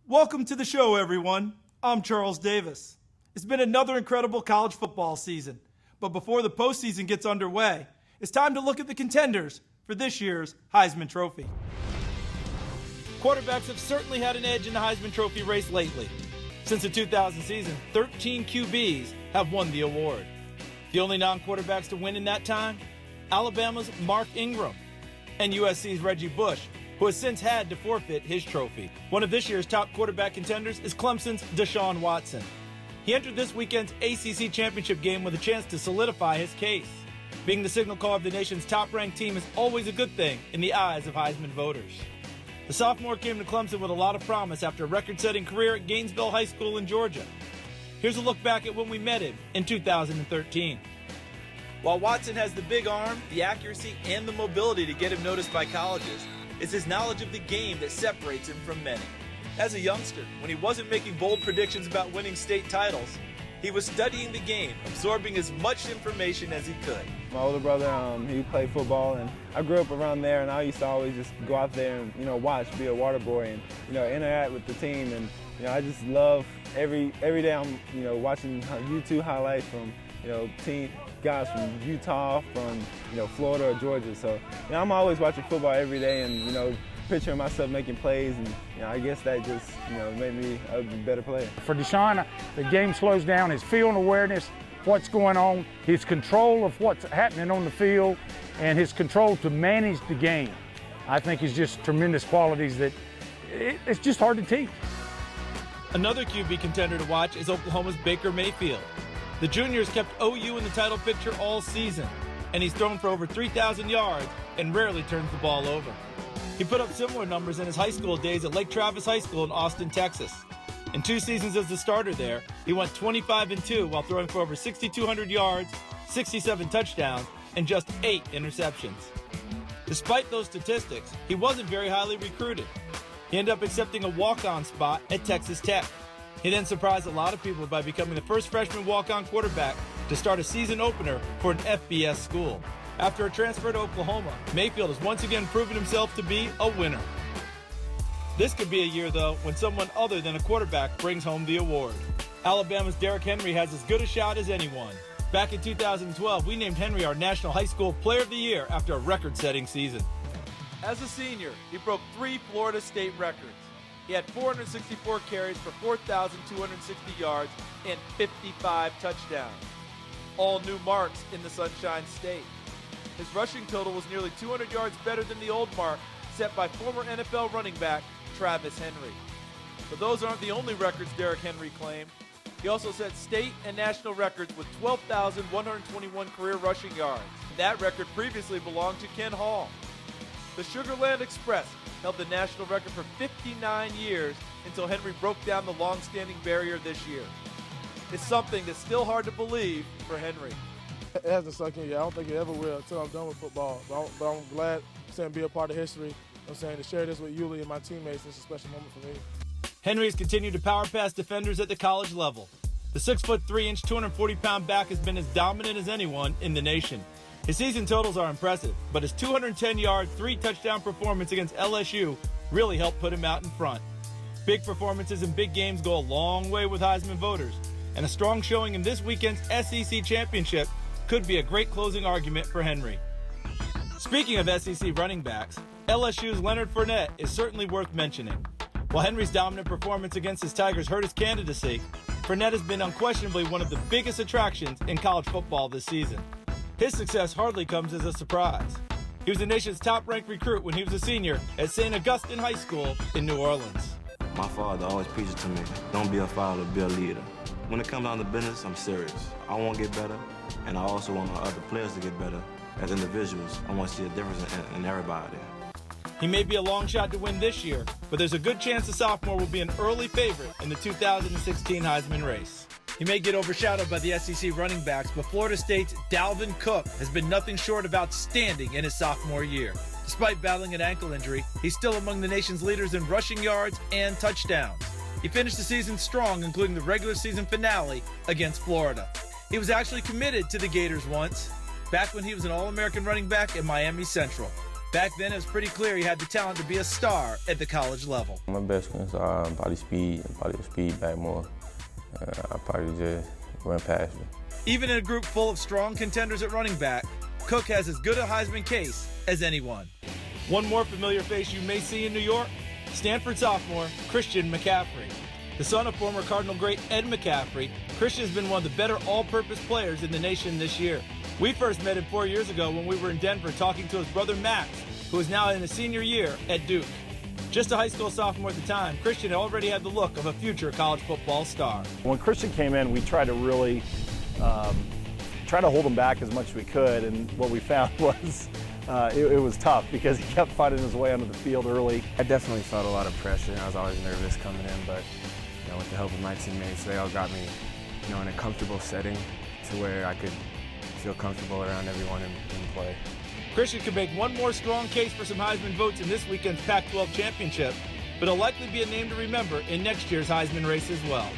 Welcome to the show, everyone. I'm Charles Davis. It's been another incredible college football season, but before the postseason gets underway, it's time to look at the contenders for this year's Heisman Trophy. Quarterbacks have certainly had an edge in the Heisman Trophy race lately. Since the 2000 season, 13 QBs have won the award. The only non-quarterbacks to win in that time? Alabama's Mark Ingram and USC's Reggie Bush, who has since had to forfeit his trophy. One of this year's top quarterback contenders is Clemson's Deshaun Watson. He entered this weekend's ACC championship game with a chance to solidify his case. Being the signal caller of the nation's top-ranked team is always a good thing in the eyes of Heisman voters. The sophomore came to Clemson with a lot of promise after a record-setting career at Gainesville High School in Georgia. Here's a look back at when we met him in 2013. While Watson has the big arm, the accuracy, and the mobility to get him noticed by colleges, it's his knowledge of the game that separates him from many. As a youngster, when he wasn't making bold predictions about winning state titles, he was studying the game, absorbing as much information as he could. My older brother, he played football, and I grew up around there, and I used to always just go out there and, watch, be a water boy, and, interact with the team. And, I just love every day I'm, watching YouTube highlights from, team guys from Utah, from, Florida or Georgia. So, I'm always watching football every day and, picturing myself making plays, and I guess that just made me a better player. For Deshaun, the game slows down, his field awareness, what's going on, his control of what's happening on the field, and his control to manage the game. I think is just tremendous qualities that it's just hard to teach. Another QB contender to watch is Oklahoma's Baker Mayfield. The junior has kept OU in the title picture all season, and he's thrown for over 3,000 yards and rarely turns the ball over. He put up similar numbers in his high school days at Lake Travis High School in Austin, Texas. In 2 seasons as the starter there, he went 25-2 while throwing for over 6,200 yards, 67 touchdowns, and just 8 interceptions. Despite those statistics, he wasn't very highly recruited. He ended up accepting a walk-on spot at Texas Tech. He then surprised a lot of people by becoming the first freshman walk-on quarterback to start a season opener for an FBS school. After a transfer to Oklahoma, Mayfield has once again proven himself to be a winner. This could be a year, though, when someone other than a quarterback brings home the award. Alabama's Derrick Henry has as good a shot as anyone. Back in 2012, we named Henry our National High School Player of the Year after a record-setting season. As a senior, he broke 3 Florida State records. He had 464 carries for 4,260 yards and 55 touchdowns. All new marks in the Sunshine State. His rushing total was nearly 200 yards better than the old mark set by former NFL running back Travis Henry. But those aren't the only records Derrick Henry claimed. He also set state and national records with 12,121 career rushing yards. That record previously belonged to Ken Hall. The Sugarland Express held the national record for 59 years until Henry broke down the long-standing barrier this year. It's something that's still hard to believe for Henry. It hasn't sunk in yet. I don't think it ever will until I'm done with football. But I'm glad to be a part of history. To share this with Yuli and my teammates. It's a special moment for me. Henry has continued to power pass defenders at the college level. The 6'3", 240-pound back has been as dominant as anyone in the nation. His season totals are impressive, but his 210-yard, 3-touchdown performance against LSU really helped put him out in front. Big performances in big games go a long way with Heisman voters, and a strong showing in this weekend's SEC championship could be a great closing argument for Henry. Speaking of SEC running backs, LSU's Leonard Fournette is certainly worth mentioning. While Henry's dominant performance against his Tigers hurt his candidacy, Fournette has been unquestionably one of the biggest attractions in college football this season. His success hardly comes as a surprise. He was the nation's top-ranked recruit when he was a senior at St. Augustine High School in New Orleans. My father always preached to me, don't be a follower, be a leader. When it comes down to business, I'm serious. I want to get better, and I also want my other players to get better. As individuals, I want to see a difference in everybody. He may be a long shot to win this year, but there's a good chance the sophomore will be an early favorite in the 2016 Heisman race. He may get overshadowed by the SEC running backs, but Florida State's Dalvin Cook has been nothing short of outstanding in his sophomore year. Despite battling an ankle injury, he's still among the nation's leaders in rushing yards and touchdowns. He finished the season strong, including the regular season finale against Florida. He was actually committed to the Gators once, back when he was an All-American running back at Miami Central. Back then, it was pretty clear he had the talent to be a star at the college level. My best friends are body speed back more. I probably just run past me. Even in a group full of strong contenders at running back, Cook has as good a Heisman case as anyone. One more familiar face you may see in New York, Stanford sophomore Christian McCaffrey. The son of former Cardinal great Ed McCaffrey, Christian has been one of the better all-purpose players in the nation this year. We first met him 4 years ago when we were in Denver talking to his brother Max, who is now in his senior year at Duke. Just a high school sophomore at the time, Christian already had the look of a future college football star. When Christian came in, we tried to really try to hold him back as much as we could, and what we found was it was tough because he kept fighting his way onto the field early. I definitely felt a lot of pressure. I was always nervous coming in, but with the help of my teammates, they all got me in a comfortable setting to where I could feel comfortable around everyone in play. Christian could make one more strong case for some Heisman votes in this weekend's Pac-12 championship, but he'll likely be a name to remember in next year's Heisman race as well.